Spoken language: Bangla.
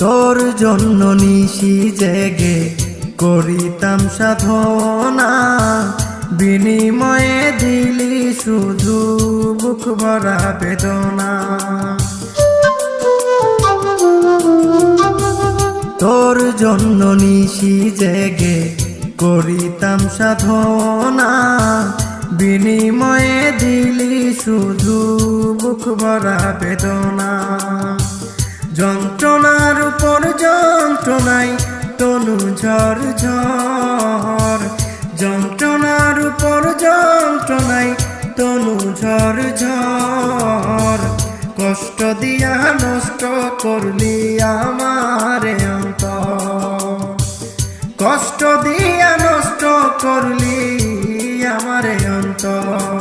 তোর জন্য নিশি জেগে করিতাম সাধনা, বিনিময়ে দিলি শুধু বুক ভরা বেদনা। তোর জন্য নিশি জেগে করিতাম সাধনা, বিনিময়ে দিলি শুধু বুক ভরা বেদনা। যন্ত্রণার উপর যন্ত্রণায় তনু ঝর ঝর, যন্ত্রণার উপর যন্ত্রণায় তনু ঝর ঝর। কষ্ট দিয়া নষ্ট করলি আমারে অন্তর, কষ্ট দিয়া নষ্ট করলি আমারে অন্তর।